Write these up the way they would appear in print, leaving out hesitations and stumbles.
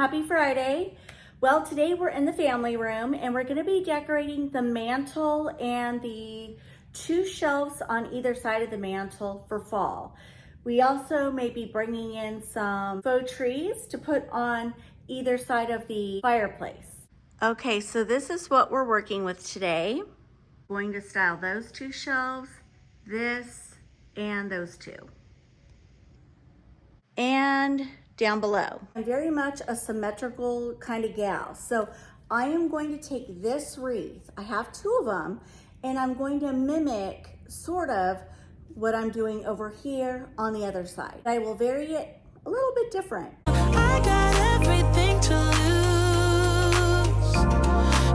happy Friday. Well, today we're in the family room and we're gonna be decorating the mantle and the 2 shelves on either side of the mantle for fall. We also may be bringing in some faux trees to put on either side of the fireplace. Okay, so this is what we're working with today. Going to style those 2 shelves, this, and those 2. And down below. I'm very much a symmetrical kind of gal. So I am going to take this wreath, I have 2 of them, and I'm going to mimic sort of what I'm doing over here on the other side. I will vary it a little bit different. I got everything to lose,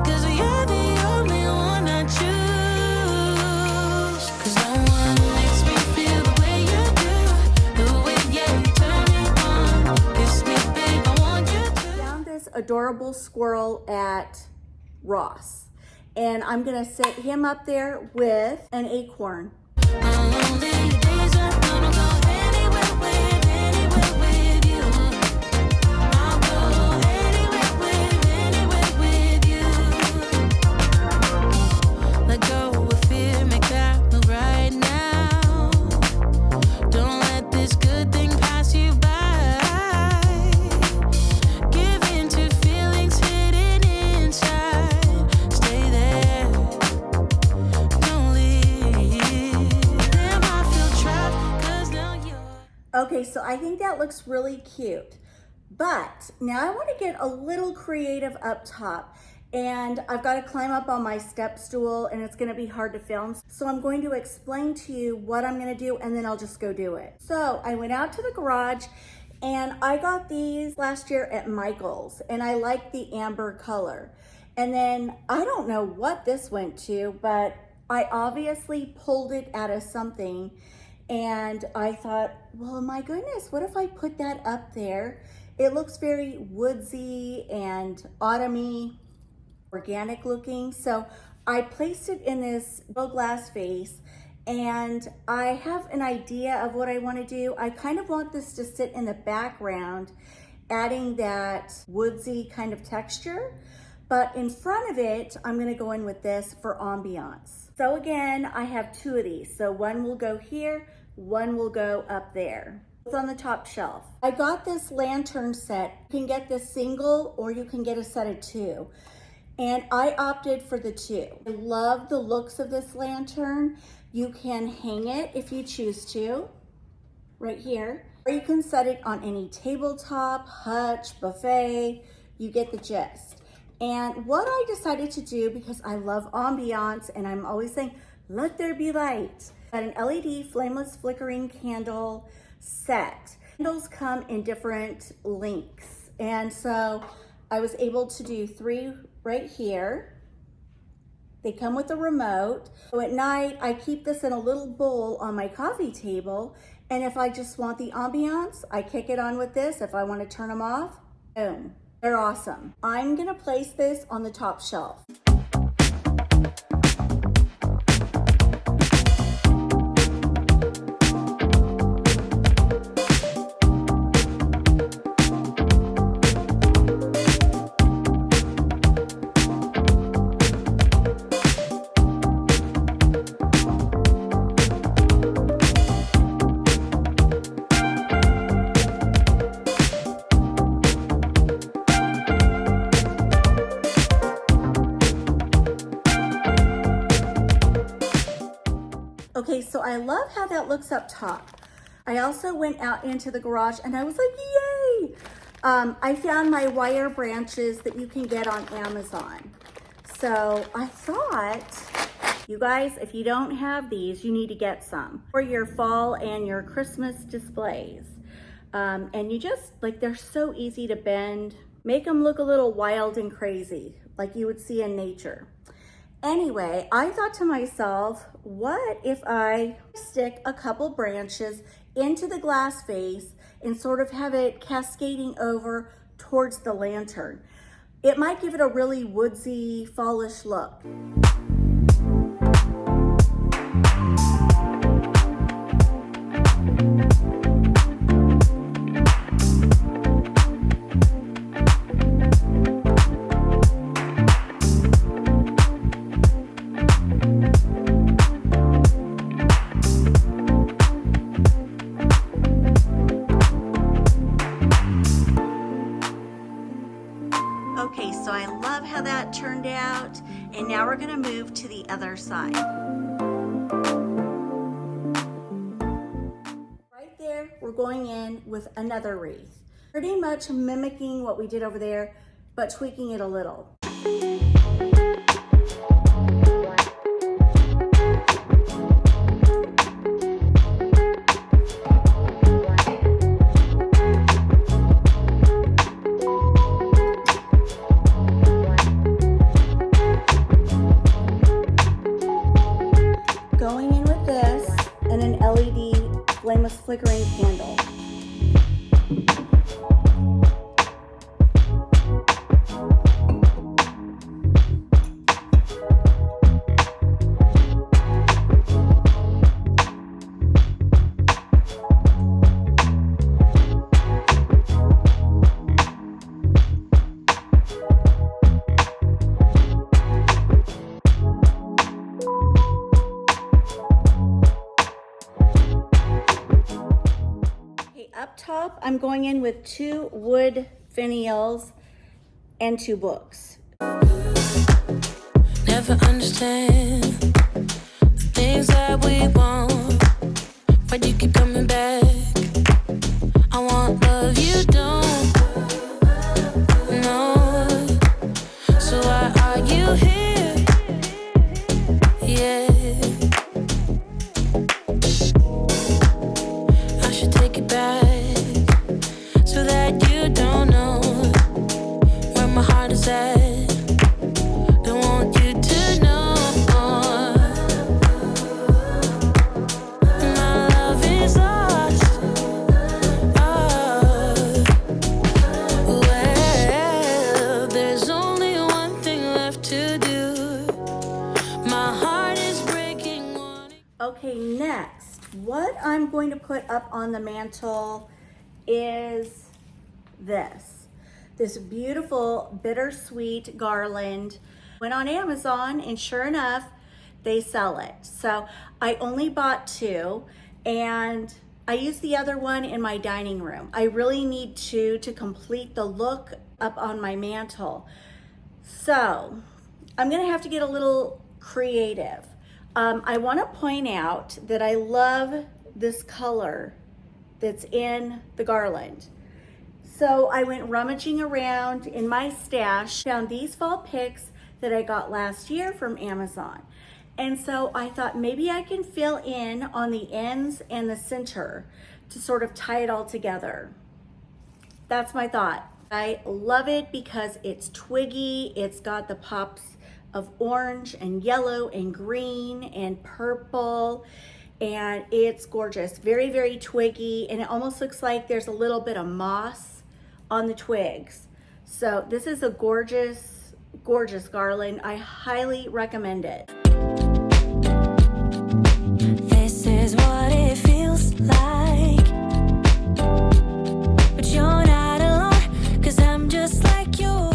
'cause you're the only one I choose. 'Cause no one makes me feel the way you do, the way you turn me on. Kiss me, babe, I want you to. I found this adorable squirrel at Ross, and I'm gonna set him up there with an acorn. Lonely days are gonna go anywhere with you. I'll go anywhere with you. Let go of fear, make that move right now. Don't let this good thing pass you by. Give in to feelings hidden inside. Stay there, don't leave. Them I feel trapped, 'cause now you're. Okay, so I think that looks really cute. But now I want to get a little creative up top, and I've got to climb up on my step stool and it's going to be hard to film. So I'm going to explain to you what I'm going to do and then I'll just go do it. So I went out to the garage and I got these last year at Michael's and I like the amber color. And then I don't know what this went to, but I obviously pulled it out of something and I thought, well, my goodness, what if I put that up there? It looks very woodsy and autumny, organic looking. So I placed it in this little glass vase and I have an idea of what I want to do. I kind of want this to sit in the background, adding that woodsy kind of texture. But in front of it, I'm going to go in with this for ambiance. So again, I have 2 of these. So one will go here, one will go up there. It's on the top shelf. I got this lantern set. You can get this single or you can get a set of 2. And I opted for the 2. I love the looks of this lantern. You can hang it if you choose to, right here. Or you can set it on any tabletop, hutch, buffet. You get the gist. And what I decided to do, because I love ambiance and I'm always saying, let there be light. Got an LED flameless flickering candle set. Candles come in different lengths. And so I was able to do 3 right here. They come with a remote. So at night, I keep this in a little bowl on my coffee table. And if I just want the ambiance, I kick it on with this. If I want to turn them off, boom. They're awesome. I'm gonna place this on the top shelf. Okay, so I love how that looks up top. I also went out into the garage and I was like, yay! I found my wire branches that you can get on Amazon. So I thought, you guys, if you don't have these, you need to get some for your fall and your Christmas displays. And you just, like, they're so easy to bend. Make them look a little wild and crazy, like you would see in nature. Anyway, I thought to myself, what if I stick a couple branches into the glass vase and sort of have it cascading over towards the lantern? It might give it a really woodsy, fallish look. side. Right there, we're going in with another wreath. Pretty much mimicking what we did over there, but tweaking it a little. Going in with this and an LED flameless flickering candle. Up top, I'm going in with 2 wood finials and 2 books. Never understand the things that we want. Why do you keep coming back? I want love you don't know. So why are you here? Yeah. I should take it back so that you don't know where my heart is at. Don't want you to know my love is lost. Oh, well, there's only one thing left to do. My heart is breaking. Okay, next, what I'm going to put up on the mantle is this beautiful bittersweet garland. Went on Amazon and sure enough, they sell it. So I only bought 2 and I used the other one in my dining room. I really need 2 to complete the look up on my mantle. So I'm gonna have to get a little creative. I wanna point out that I love this color that's in the garland. So I went rummaging around in my stash, found these fall picks that I got last year from Amazon. And so I thought maybe I can fill in on the ends and the center to sort of tie it all together. That's my thought. I love it because it's twiggy, it's got the pops of orange and yellow and green and purple, and it's gorgeous. Very, very twiggy, and it almost looks like there's a little bit of moss on the twigs. So this is a gorgeous, gorgeous garland. I highly recommend it. This is what it feels like, but you're not alone, 'cause I'm just like you.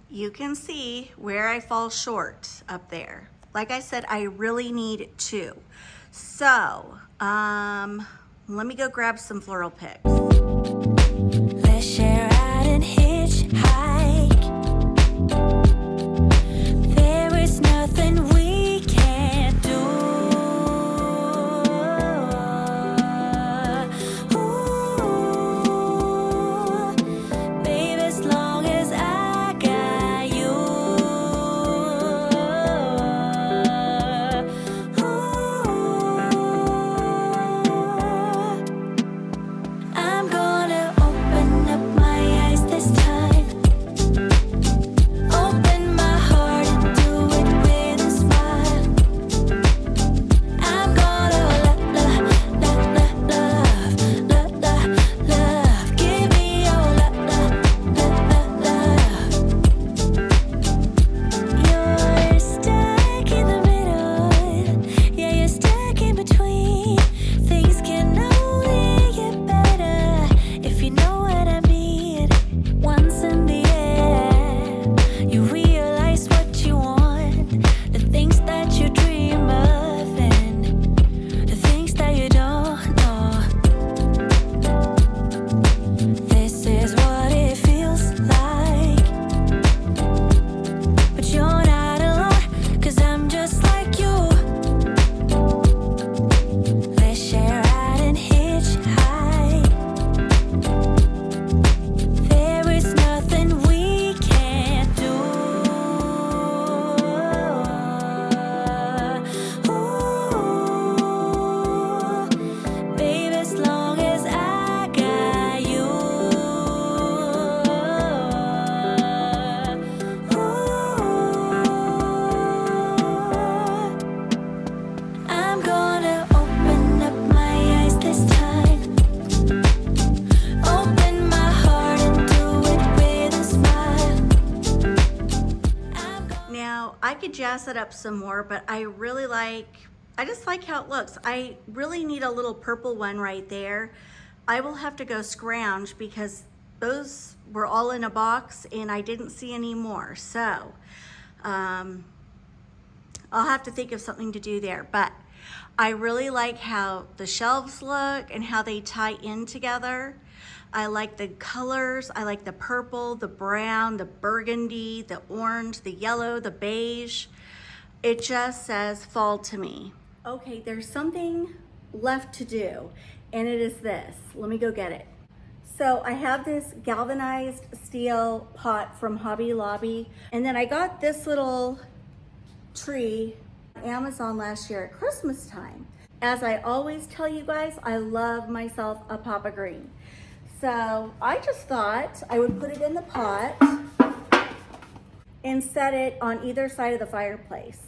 You can see where I fall short up there. Like I said, I really need 2. So, let me go grab some floral picks. Let's share out and hitchhike. There is nothing we can't do. Ooh, babe, as long as I got you. Ooh, I'm gonna could jazz it up some more, but I just like how it looks. I really need a little purple one right there. I will have to go scrounge because those were all in a box and I didn't see any more. So I'll have to think of something to do there, but I really like how the shelves look and how they tie in together. I like the colors. I like the purple, the brown, the burgundy, the orange, the yellow, the beige. It just says fall to me. Okay, there's something left to do, and it is this. Let me go get it. So I have this galvanized steel pot from Hobby Lobby, and then I got this little tree on Amazon last year at Christmas time. As I always tell you guys, I love myself a pop of green. So I just thought I would put it in the pot and set it on either side of the fireplace.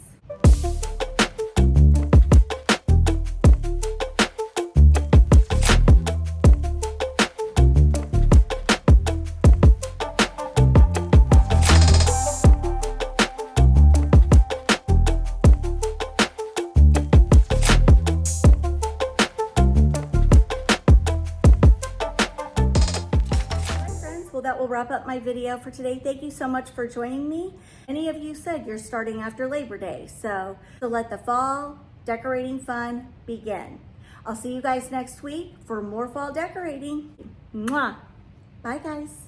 Well, that will wrap up my video for today. Thank you so much for joining me. Many of you said you're starting after Labor Day, so let the fall decorating fun begin. I'll see you guys next week for more fall decorating. Mwah! Bye, guys.